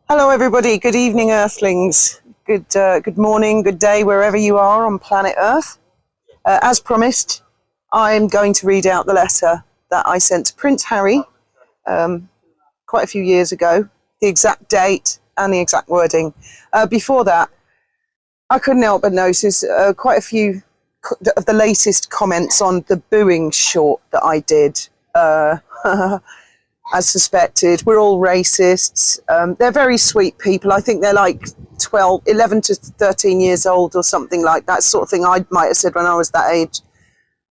Hello, everybody. Good evening, Earthlings. Good morning, good day, wherever you are on planet Earth. As promised, I'm going to read out the letter that I sent to Prince Harry quite a few years ago, the exact date and the exact wording. Before that, I couldn't help but notice quite a few of the latest comments on the booing short that I did. As suspected, we're all racists. They're very sweet people. I think they're like 11 to 13 years old or something like that sort of thing I might have said when I was that age.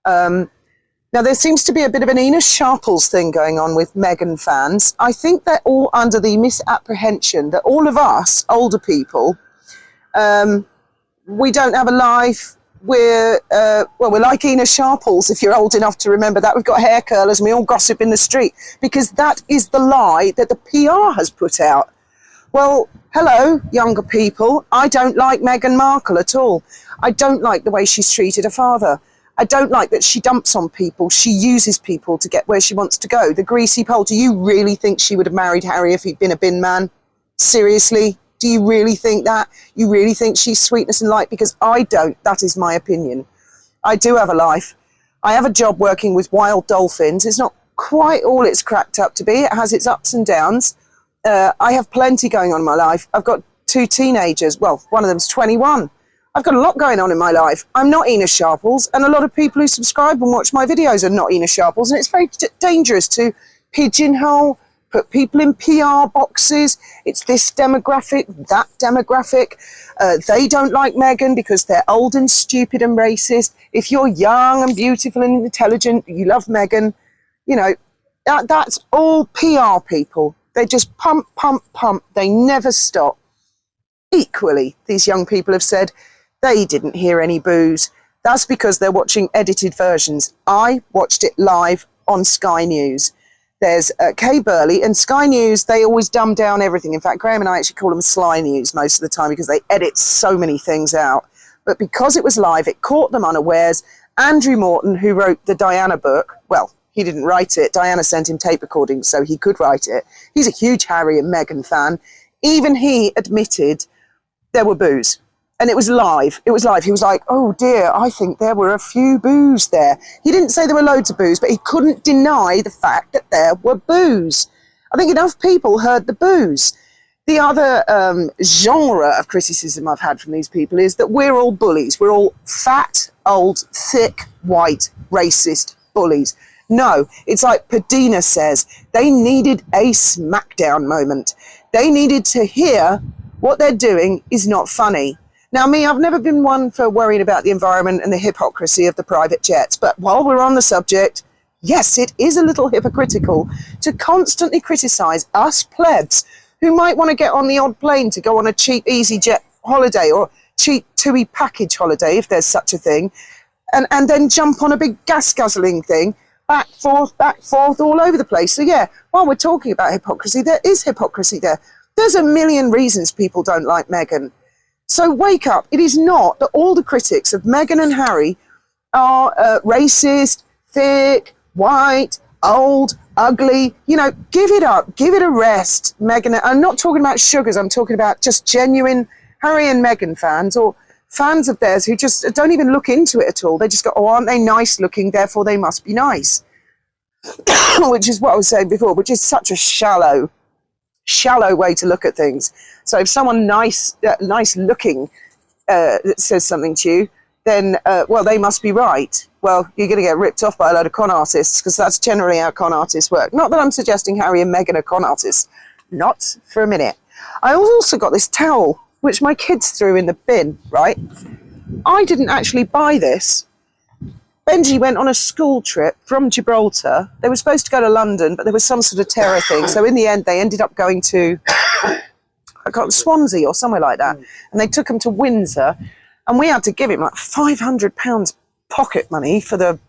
Now, there seems to be a bit of an Ina Sharples thing going on with Meghan fans. I think they're all under the misapprehension that all of us, older people, we don't have a life. We're like Ina Sharples, if you're old enough to remember that. We've got hair curlers and we all gossip in the street, because that is the lie that the PR has put out. Well, hello, younger people. I don't like Meghan Markle at all. I don't like the way she's treated her father. I don't like that she dumps on people. She uses people to get where she wants to go. The greasy pole. Do you really think she would have married Harry if he'd been a bin man? Seriously? Do you really think that? You really think she's sweetness and light? Because I don't. That is my opinion. I do have a life. I have a job working with wild dolphins. It's not quite all it's cracked up to be. It has its ups and downs. I have plenty going on in my life. I've got 2 teenagers. Well, one of them's 21. I've got a lot going on in my life. I'm not Ina Sharples, and a lot of people who subscribe and watch my videos are not Ina Sharples, and it's very dangerous to pigeonhole, put people in PR boxes. It's this demographic, that demographic. They don't like Meghan because they're old and stupid and racist. If you're young and beautiful and intelligent, you love Meghan, you know, that's all PR people. They just pump, pump, pump. They never stop. Equally, these young people have said they didn't hear any boos. That's because they're watching edited versions. I watched it live on Sky News. There's Kay Burley, and Sky News, they always dumb down everything. In fact, Graham and I actually call them Sly News most of the time because they edit so many things out. But because it was live, it caught them unawares. Andrew Morton, who wrote the Diana book, well, he didn't write it. Diana sent him tape recordings so he could write it. He's a huge Harry and Meghan fan. Even he admitted there were boos. And it was live. It was live. He was like, oh dear, I think there were a few boos there. He didn't say there were loads of boos, but he couldn't deny the fact that there were boos. I think enough people heard the boos. The other genre of criticism I've had from these people is that we're all bullies. We're all fat, old, thick, white, racist bullies. No, it's like Padina says, they needed a smackdown moment. They needed to hear what they're doing is not funny. Now, me, I've never been one for worrying about the environment and the hypocrisy of the private jets. But while we're on the subject, yes, it is a little hypocritical to constantly criticise us plebs who might want to get on the odd plane to go on a cheap EasyJet holiday or cheap TUI package holiday, if there's such a thing, and then jump on a big gas-guzzling thing, back, forth, all over the place. So, yeah, while we're talking about hypocrisy, there is hypocrisy there. There's a million reasons people don't like Meghan. So wake up. It is not that all the critics of Meghan and Harry are racist, thick, white, old, ugly. You know, give it up. Give it a rest, Meghan. I'm not talking about sugars. I'm talking about just genuine Harry and Meghan fans, or fans of theirs who just don't even look into it at all. They just go, oh, aren't they nice looking? Therefore, they must be nice. Which is what I was saying before, which is such a shallow way to look at things. So if someone nice looking says something to you, then, well, they must be right. Well, you're going to get ripped off by a load of con artists, because that's generally how con artists work. Not that I'm suggesting Harry and Meghan are con artists. Not for a minute. I also got this towel, which my kids threw in the bin, right? I didn't actually buy this. Benji went on a school trip from Gibraltar. They were supposed to go to London, but there was some sort of terror thing. So in the end, they ended up going to Swansea or somewhere like that. And they took him to Windsor. And we had to give him like £500 pocket money for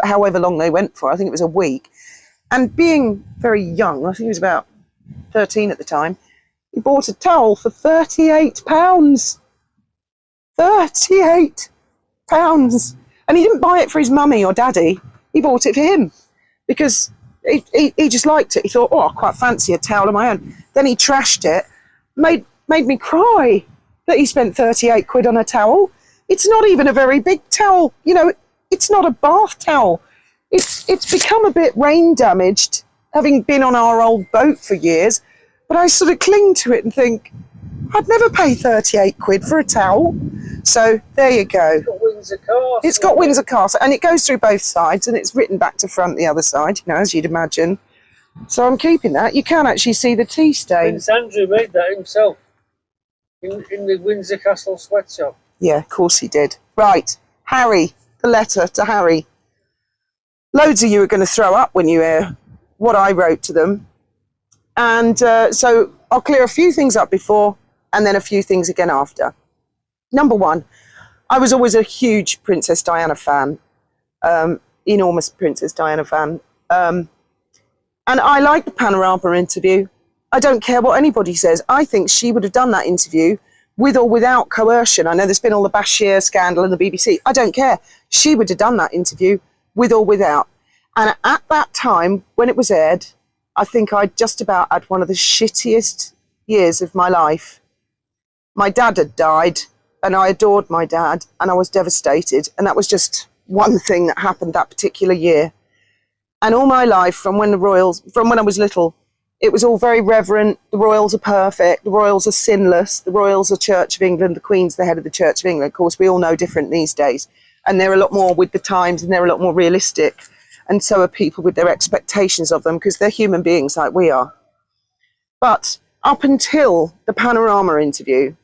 however long they went for. I think it was a week. And being very young, I think he was about 13 at the time, he bought a towel for £38. £38. And he didn't buy it for his mummy or daddy. He bought it for him because he just liked it. He thought, oh, I quite fancy a towel of my own. Then he trashed it. made me cry that he spent 38 quid on a towel. It's not even a very big towel. You know, it's not a bath towel. It's become a bit rain damaged, having been on our old boat for years. But I sort of cling to it and think, I'd never pay 38 quid for a towel. So there you go. It's got Windsor Castle. It's got Windsor Castle, and it goes through both sides, and it's written back to front the other side, you know, as you'd imagine. So I'm keeping that. You can actually see the tea stains. Prince Andrew made that himself in the Windsor Castle sweatshop. Yeah, of course he did. Right, Harry, the letter to Harry. Loads of you are going to throw up when you hear what I wrote to them. And so I'll clear a few things up before and then a few things again after. Number one, I was always a huge Princess Diana fan, enormous Princess Diana fan. And I like the Panorama interview. I don't care what anybody says. I think she would have done that interview with or without coercion. I know there's been all the Bashir scandal in the BBC. I don't care. She would have done that interview with or without. And at that time, when it was aired, I think I just about had one of the shittiest years of my life. My dad had died, and I adored my dad, and I was devastated. And that was just one thing that happened that particular year. And all my life, from when I was little, it was all very reverent. The royals are perfect. The royals are sinless. The royals are Church of England. The Queen's the head of the Church of England. Of course, we all know different these days. And they're a lot more with the times, and they're a lot more realistic. And so are people with their expectations of them, because they're human beings like we are. But up until the Panorama interview,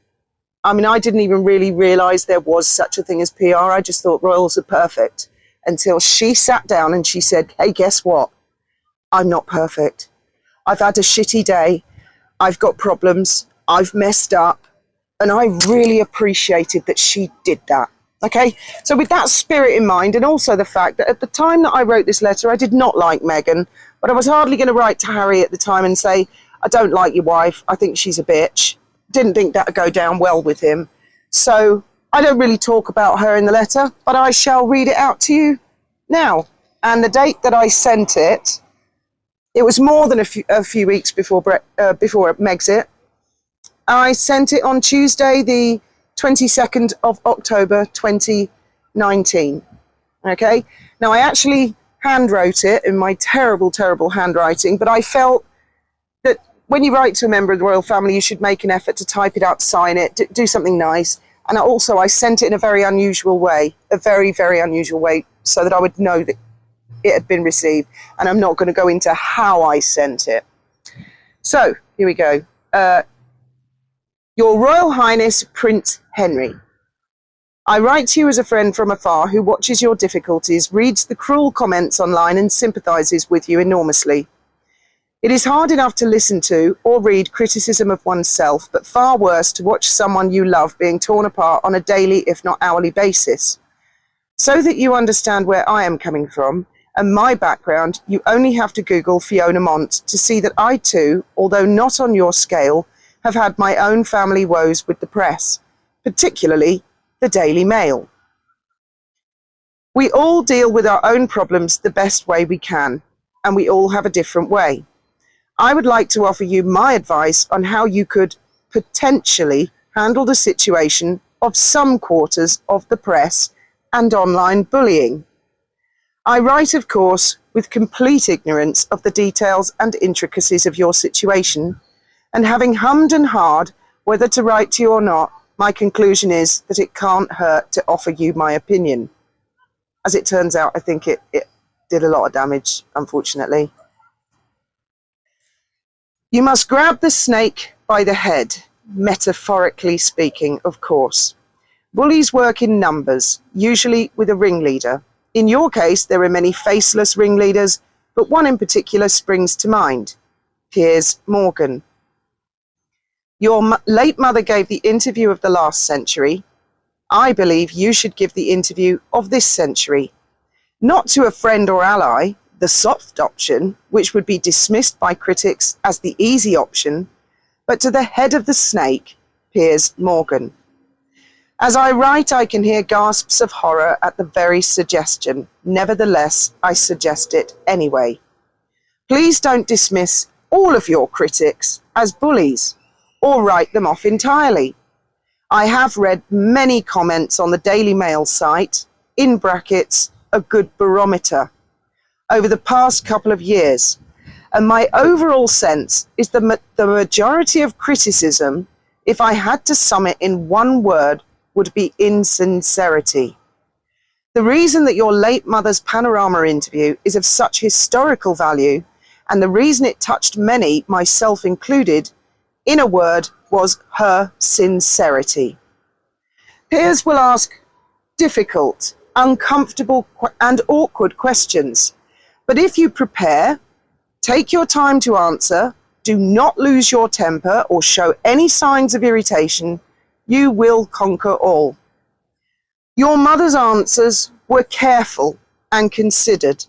I mean, I didn't even really realise there was such a thing as PR. I just thought royals are perfect. Until she sat down and she said, hey, guess what? I'm not perfect. I've had a shitty day. I've got problems. I've messed up. And I really appreciated that she did that. Okay, so with that spirit in mind, and also the fact that at the time that I wrote this letter, I did not like Meghan, but I was hardly going to write to Harry at the time and say, I don't like your wife. I think she's a bitch. Didn't think that would go down well with him. So I don't really talk about her in the letter, but I shall read it out to you now. And the date that I sent it, it was more than a few weeks before Megxit. I sent it on Tuesday, the 22nd of October 2019. Okay, now I actually handwrote it in my terrible, terrible handwriting, but I felt that when you write to a member of the royal family, you should make an effort to type it up, sign it, do something nice. And also I sent it in a very unusual way, a very, very unusual way, so that I would know that it had been received. And I'm not going to go into how I sent it. So here we go. Your Royal Highness Prince Henry, I write to you as a friend from afar who watches your difficulties, reads the cruel comments online and sympathises with you enormously. It is hard enough to listen to or read criticism of oneself, but far worse to watch someone you love being torn apart on a daily, if not hourly basis. So that you understand where I am coming from and my background, you only have to Google Fiona Mont to see that I too, although not on your scale, have had my own family woes with the press, particularly the Daily Mail. We all deal with our own problems the best way we can, and we all have a different way. I would like to offer you my advice on how you could potentially handle the situation of some quarters of the press and online bullying. I write, of course, with complete ignorance of the details and intricacies of your situation, and having hummed and hawed whether to write to you or not, my conclusion is that it can't hurt to offer you my opinion. As it turns out, I think it did a lot of damage, unfortunately. You must grab the snake by the head, metaphorically speaking, of course. Bullies work in numbers, usually with a ringleader. In your case, there are many faceless ringleaders, but one in particular springs to mind, Piers Morgan. Your late mother gave the interview of the last century. I believe you should give the interview of this century. Not to a friend or ally, the soft option, which would be dismissed by critics as the easy option, but to the head of the snake, Piers Morgan. As I write, I can hear gasps of horror at the very suggestion. Nevertheless, I suggest it anyway. Please don't dismiss all of your critics as bullies. or write them off entirely. I have read many comments on the Daily Mail site, in brackets, a good barometer, over the past couple of years. And my overall sense is the majority of criticism, if I had to sum it in one word, would be insincerity. The reason that your late mother's Panorama interview is of such historical value, and the reason it touched many, myself included, in a word, was her sincerity. Peers will ask difficult, uncomfortable, and awkward questions. But if you prepare, take your time to answer, do not lose your temper or show any signs of irritation, you will conquer all. Your mother's answers were careful and considered,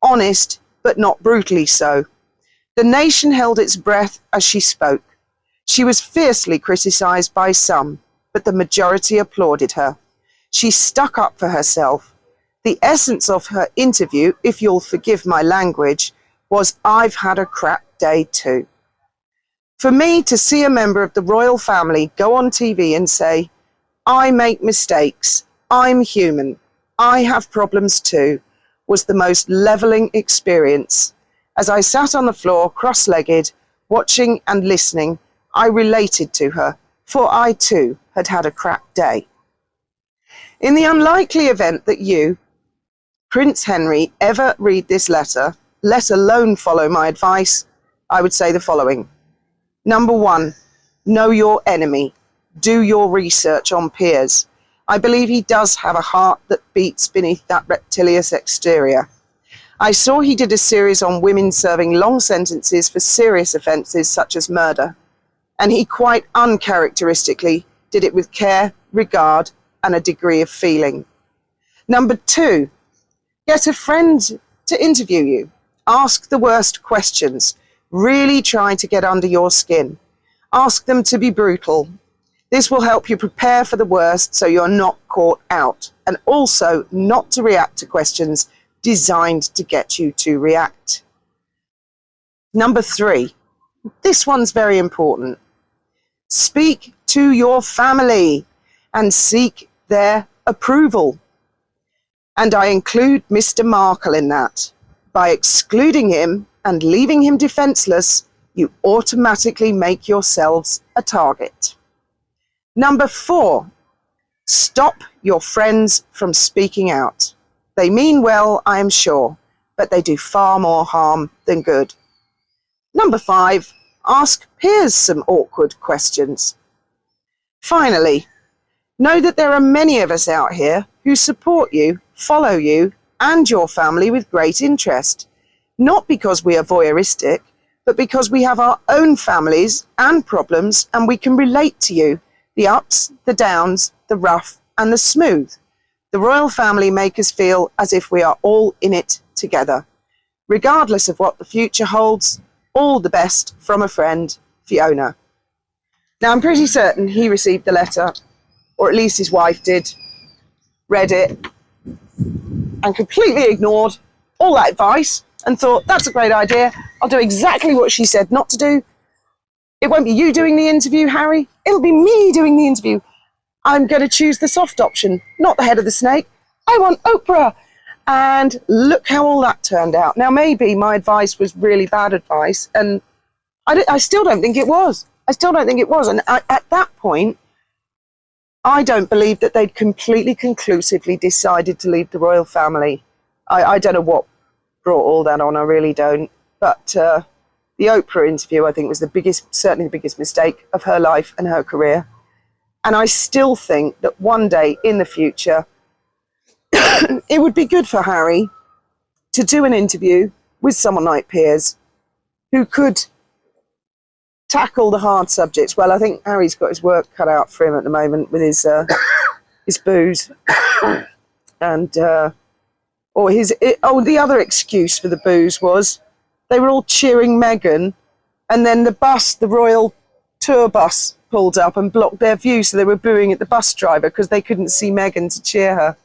honest, but not brutally so. The nation held its breath as she spoke. She was fiercely criticized by some, but the majority applauded her. She stuck up for herself. The essence of her interview, if you'll forgive my language, was I've had a crap day too. For me to see a member of the royal family go on TV and say, I make mistakes, I'm human, I have problems too, was the most levelling experience. As I sat on the floor, cross-legged, watching and listening, I related to her, for I too had had a crap day. In the unlikely event that you, Prince Henry, ever read this letter, let alone follow my advice, I would say the following. Number 1, know your enemy. Do your research on Piers. I believe he does have a heart that beats beneath that reptilious exterior. I saw he did a series on women serving long sentences for serious offences such as murder, and he quite uncharacteristically did it with care, regard, and a degree of feeling. Number 2, get a friend to interview you. Ask the worst questions. Really try to get under your skin. Ask them to be brutal. This will help you prepare for the worst so you're not caught out, and also not to react to questions designed to get you to react. Number 3, this one's very important. Speak to your family and seek their approval. And I include Mr. Markle in that. By excluding him and leaving him defenseless, you automatically make yourselves a target. Number 4, stop your friends from speaking out. They mean well, I am sure, but they do far more harm than good. Number 5, ask Piers some awkward questions. Finally, know that there are many of us out here who support you, follow you, and your family with great interest. Not because we are voyeuristic, but because we have our own families and problems, and we can relate to you, the ups, the downs, the rough, and the smooth. The royal family make us feel as if we are all in it together. Regardless of what the future holds, all the best from a friend, Fiona. Now, I'm pretty certain he received the letter, or at least his wife did, read it, and completely ignored all that advice and thought, that's a great idea. I'll do exactly what she said not to do. It won't be you doing the interview, Harry. It'll be me doing the interview. I'm going to choose the soft option, not the head of the snake. I want Oprah. And look how all that turned out. Now, maybe my advice was really bad advice, and I still don't think it was. I still don't think it was. And at that point, I don't believe that they'd completely conclusively decided to leave the royal family. I don't know what brought all that on, I really don't. But the Oprah interview, I think, was certainly the biggest mistake of her life and her career. And I still think that one day in the future, it would be good for Harry to do an interview with someone like Piers who could tackle the hard subjects. Well, I think Harry's got his work cut out for him at the moment with his booze. And, the other excuse for the booze was they were all cheering Meghan, and then the royal tour bus pulled up and blocked their view, so they were booing at the bus driver because they couldn't see Meghan to cheer her.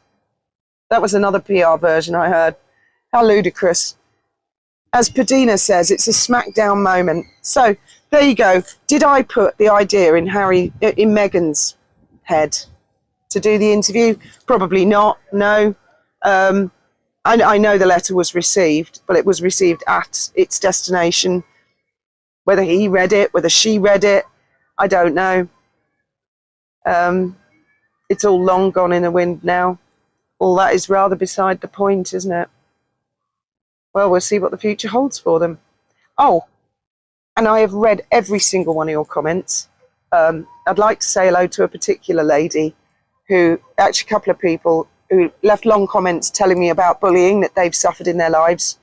That was another PR version I heard. How ludicrous. As Padina says, it's a smackdown moment. So there you go. Did I put the idea in Meghan's head to do the interview? Probably not. No. I know the letter was received, but it was received at its destination. Whether he read it, whether she read it, I don't know. It's all long gone in the wind now. All that is rather beside the point, isn't it? Well, we'll see what the future holds for them. Oh, and I have read every single one of your comments. I'd like to say hello to a particular lady who, actually a couple of people, who left long comments telling me about bullying that they've suffered in their lives.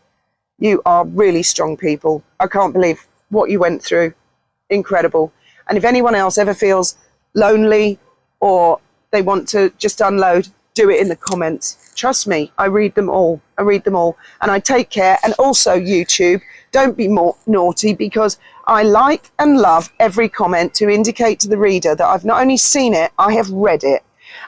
You are really strong people. I can't believe what you went through. Incredible. And if anyone else ever feels lonely or they want to just unload, do it in the comments. Trust me, I read them all. I read them all. And I take care. And also YouTube, don't be more naughty, because I like and love every comment to indicate to the reader that I've not only seen it, I have read it.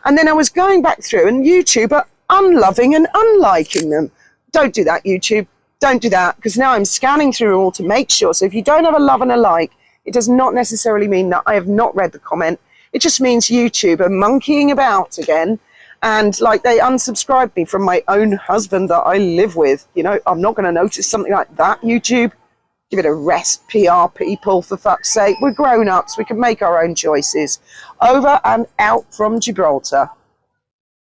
And then I was going back through, and YouTube are unloving and unliking them. Don't do that, YouTube. Don't do that, because now I'm scanning through all to make sure. So if you don't have a love and a like, it does not necessarily mean that I have not read the comment. It just means YouTube are monkeying about again. And like, they unsubscribed me from my own husband that I live with. You know, I'm not going to notice something like that, YouTube. Give it a rest, PR people, for fuck's sake. We're grown-ups. We can make our own choices. Over and out from Gibraltar.